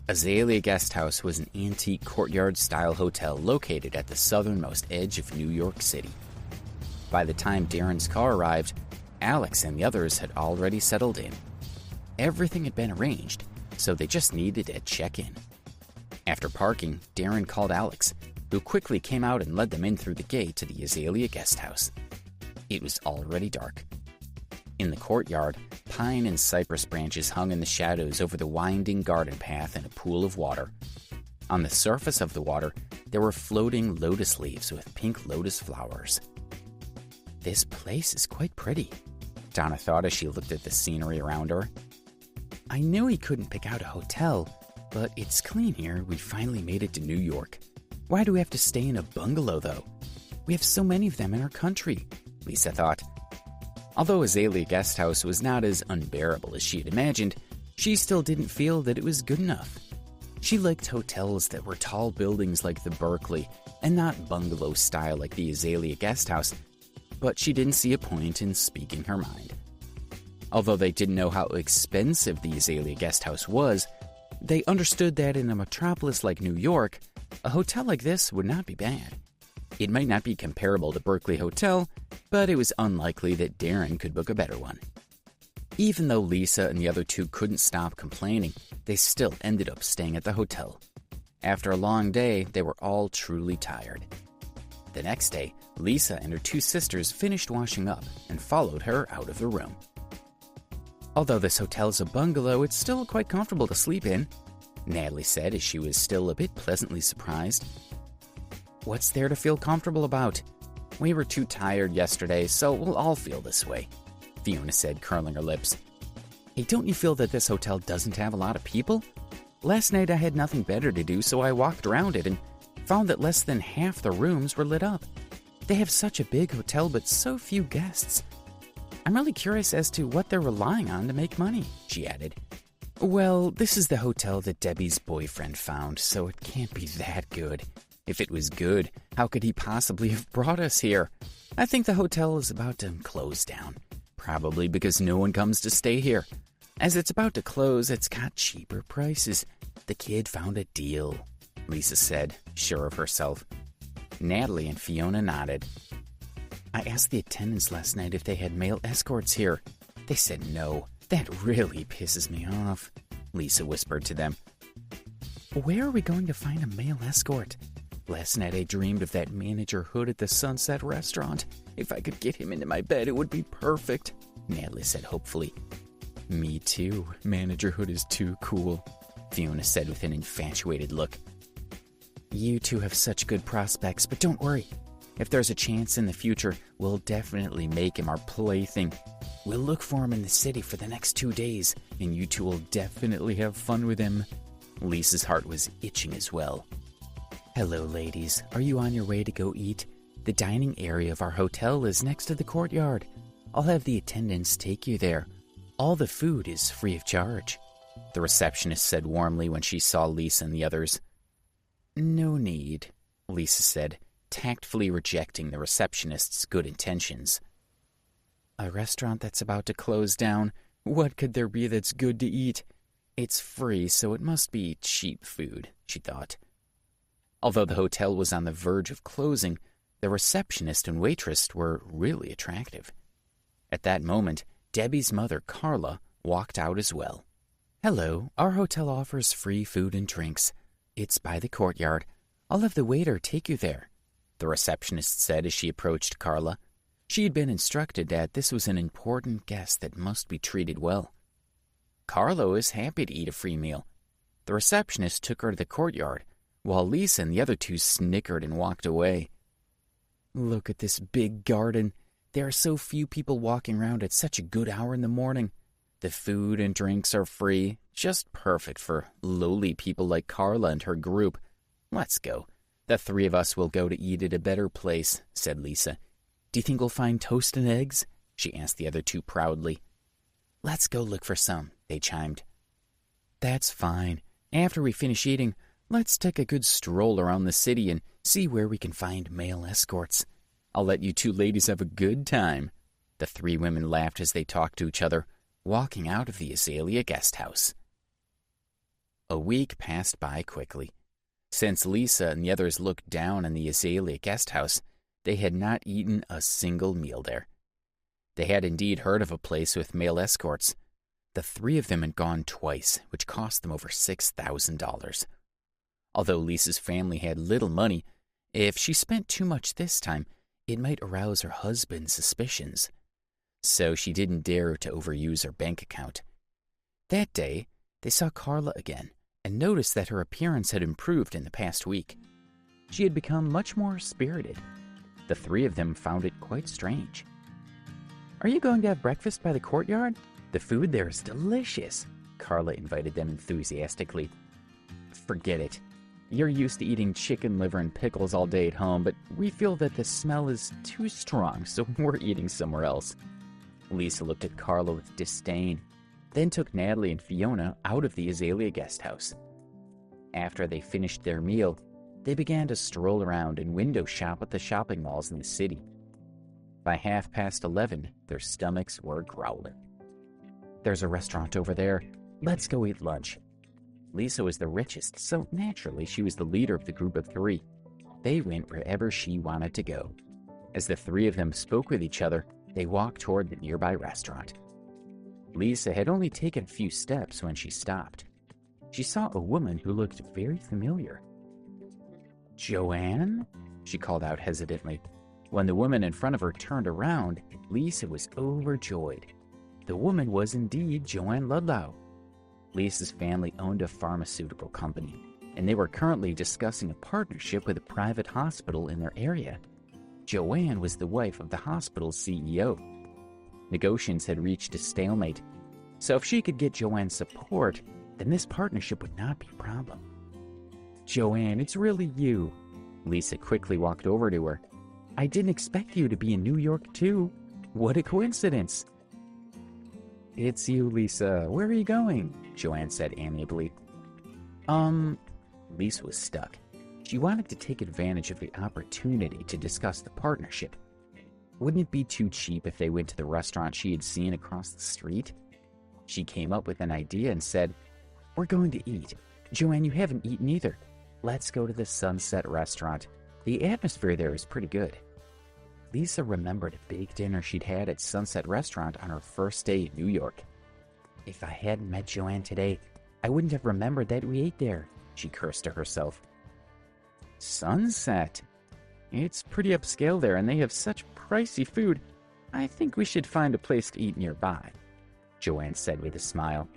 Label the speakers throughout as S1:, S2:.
S1: Azalea Guest House was an antique courtyard-style hotel located at the southernmost edge of New York City. By the time Darren's car arrived, Alex and the others had already settled in. Everything had been arranged, so they just needed to check in. After parking, Darren called Alex, who quickly came out and led them in through the gate to the Azalea Guest House. It was already dark. In the courtyard, pine and cypress branches hung in the shadows over the winding garden path and a pool of water. On the surface of the water, there were floating lotus leaves with pink lotus flowers. "This place is quite pretty," Donna thought as she looked at the scenery around her. "I knew he couldn't pick out a hotel, but it's clean here. We finally made it to New York. Why do we have to stay in a bungalow, though? We have so many of them in our country," Lisa thought. Although Azalea Guest House was not as unbearable as she had imagined, she still didn't feel that it was good enough. She liked hotels that were tall buildings like the Berkeley and not bungalow style like the Azalea Guest House, but she didn't see a point in speaking her mind. Although they didn't know how expensive the Azalea Guest House was, they understood that in a metropolis like New York, a hotel like this would not be bad. It might not be comparable to Berkeley Hotel, but it was unlikely that Darren could book a better one. Even though Lisa and the other two couldn't stop complaining, they still ended up staying at the hotel. After a long day, they were all truly tired. The next day, Lisa and her two sisters finished washing up and followed her out of the room. "Although this hotel is a bungalow, it's still quite comfortable to sleep in," Natalie said as she was still a bit pleasantly surprised. "What's there to feel comfortable about? We were too tired yesterday, so we'll all feel this way," Fiona said, curling her lips. "Hey, don't you feel that this hotel doesn't have a lot of people? Last night I had nothing better to do, so I walked around it and found that less than half the rooms were lit up. They have such a big hotel, but so few guests. I'm really curious as to what they're relying on to make money," she added. "Well, this is the hotel that Debbie's boyfriend found, so it can't be that good. If it was good, how could he possibly have brought us here? I think the hotel is about to close down, probably because no one comes to stay here. As it's about to close, it's got cheaper prices. The kid found a deal," Lisa said, sure of herself. Natalie and Fiona nodded. "I asked the attendants last night if they had male escorts here. They said no. That really pisses me off," Lisa whispered to them. "Where are we going to find a male escort? Last night I dreamed of that manager Hood at the Sunset Restaurant. If I could get him into my bed, it would be perfect," Natalie said hopefully. "Me too. Manager Hood is too cool," Fiona said with an infatuated look. "You two have such good prospects, but don't worry. If there's a chance in the future, we'll definitely make him our plaything. We'll look for him in the city for the next 2 days, and you two will definitely have fun with him." Lisa's heart was itching as well. "Hello, ladies. Are you on your way to go eat? The dining area of our hotel is next to the courtyard. I'll have the attendants take you there. All the food is free of charge," the receptionist said warmly when she saw Lisa and the others. "No need," Lisa said, tactfully rejecting the receptionist's good intentions. "A restaurant that's about to close down, what could there be that's good to eat? It's free, so it must be cheap food," she thought. Although the hotel was on the verge of closing, the receptionist and waitress were really attractive. At that moment, Debbie's mother, Carla, walked out as well. "Hello, our hotel offers free food and drinks. It's by the courtyard. I'll have the waiter take you there," the receptionist said as she approached Carla. She had been instructed that this was an important guest that must be treated well. Carla was happy to eat a free meal. The receptionist took her to the courtyard, while Lisa and the other two snickered and walked away. "Look at this big garden. There are so few people walking around at such a good hour in the morning. The food and drinks are free, just perfect for lowly people like Carla and her group. Let's go. The 3 of us will go to eat at a better place," said Lisa. "Do you think we'll find toast and eggs?" she asked the other two proudly. "Let's go look for some," they chimed. "That's fine. After we finish eating, let's take a good stroll around the city and see where we can find male escorts. I'll let you two ladies have a good time." The 3 women laughed as they talked to each other, walking out of the Azalea Guest House. A week passed by quickly. Since Lisa and the others looked down on the Azalea Guest House, they had not eaten a single meal there. They had indeed heard of a place with male escorts. The three of them had gone twice, which cost them over $6,000. Although Lisa's family had little money, if she spent too much this time, it might arouse her husband's suspicions. So she didn't dare to overuse her bank account. That day, they saw Carla again and noticed that her appearance had improved in the past week. She had become much more spirited. The three of them found it quite strange. "Are you going to have breakfast by the courtyard? The food there is delicious," Carla invited them enthusiastically. "Forget it. You're used to eating chicken liver and pickles all day at home, but we feel that the smell is too strong, so we're eating somewhere else." Lisa looked at Carla with disdain, then took Natalie and Fiona out of the Azalea Guest House. After they finished their meal, they began to stroll around and window shop at the shopping malls in the city. By 11:30, their stomachs were growling. "There's a restaurant over there. Let's go eat lunch." Lisa was the richest, so naturally she was the leader of the group of three. They went wherever she wanted to go. As the three of them spoke with each other, they walked toward the nearby restaurant. Lisa had only taken a few steps when she stopped. She saw a woman who looked very familiar. "Joanne?" she called out hesitantly. When the woman in front of her turned around, Lisa was overjoyed. The woman was indeed Joanne Ludlow. Lisa's family owned a pharmaceutical company, and they were currently discussing a partnership with a private hospital in their area. Joanne was the wife of the hospital's CEO. Negotiations had reached a stalemate, so if she could get Joanne's support, then this partnership would not be a problem. "Joanne, it's really you." Lisa quickly walked over to her. "I didn't expect you to be in New York too. What a coincidence." "It's you, Lisa. Where are you going?" Joanne said amiably. Lisa was stuck. She wanted to take advantage of the opportunity to discuss the partnership. Wouldn't it be too cheap if they went to the restaurant she had seen across the street? She came up with an idea and said, "We're going to eat. Joanne, you haven't eaten either. Let's go to the Sunset restaurant. The atmosphere there is pretty good." Lisa remembered a big dinner she'd had at Sunset Restaurant on her first day in New York. "If I hadn't met Joanne today, I wouldn't have remembered that we ate there," she cursed to herself. "Sunset? It's pretty upscale there, and they have such pricey food. I think we should find a place to eat nearby," Joanne said with a smile.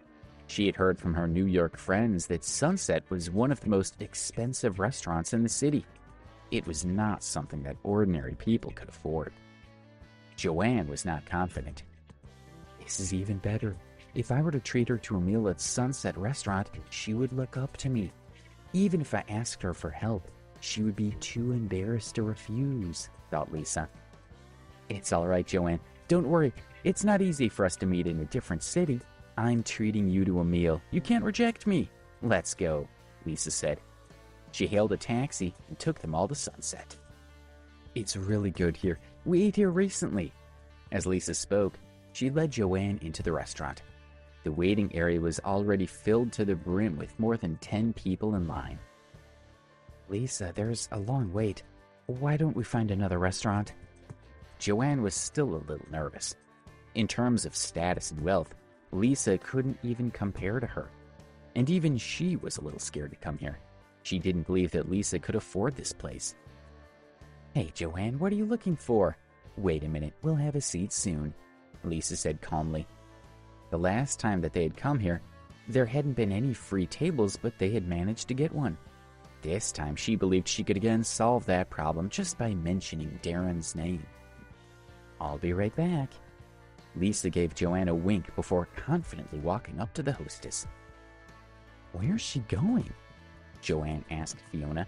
S1: She had heard from her New York friends that Sunset was one of the most expensive restaurants in the city. It was not something that ordinary people could afford. Joanne was not confident. "This is even better. If I were to treat her to a meal at Sunset Restaurant, she would look up to me. Even if I asked her for help, she would be too embarrassed to refuse," thought Lisa. "It's all right, Joanne. Don't worry. It's not easy for us to meet in a different city. I'm treating you to a meal. You can't reject me. Let's go," Lisa said. She hailed a taxi and took them all to Sunset. "It's really good here. We ate here recently." As Lisa spoke, she led Joanne into the restaurant. The waiting area was already filled to the brim with more than 10 people in line. "Lisa, there's a long wait. Why don't we find another restaurant?" Joanne was still a little nervous. In terms of status and wealth, Lisa couldn't even compare to her. And even she was a little scared to come here. She didn't believe that Lisa could afford this place. "Hey, Joanne, what are you looking for?" "Wait a minute, we'll have a seat soon," Lisa said calmly. The last time that they had come here, there hadn't been any free tables, but they had managed to get one. This time, she believed she could again solve that problem just by mentioning Darren's name. "I'll be right back." Lisa gave Joanne a wink before confidently walking up to the hostess. "Where's she going?" Joanne asked Fiona.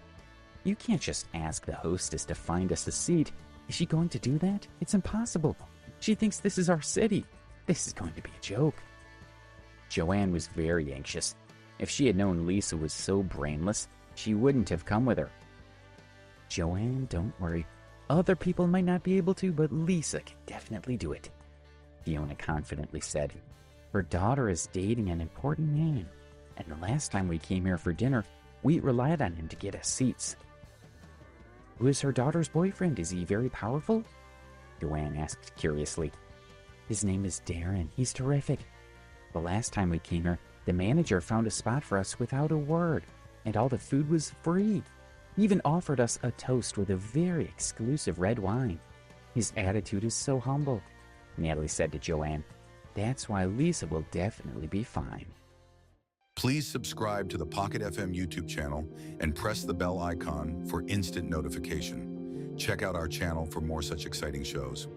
S1: "You can't just ask the hostess to find us a seat. Is she going to do that? It's impossible. She thinks this is our city. This is going to be a joke." Joanne was very anxious. If she had known Lisa was so brainless, she wouldn't have come with her. "Joanne, don't worry. Other people might not be able to, but Lisa can definitely do it," Fiona confidently said. "Her daughter is dating an important man." and the last time we came here for dinner, we relied on him to get us seats." "Who is her daughter's boyfriend? Is he very powerful?" Joanne asked curiously. "His name is Darren. He's terrific. The last time we came here, the manager found a spot for us without a word, and all the food was free. He even offered us a toast with a very exclusive red wine. His attitude is so humble," Natalie said to Joanne. "That's why Lisa will definitely be fine."
S2: Please subscribe to the Pocket FM YouTube channel and press the bell icon for instant notification. Check out our channel for more such exciting shows.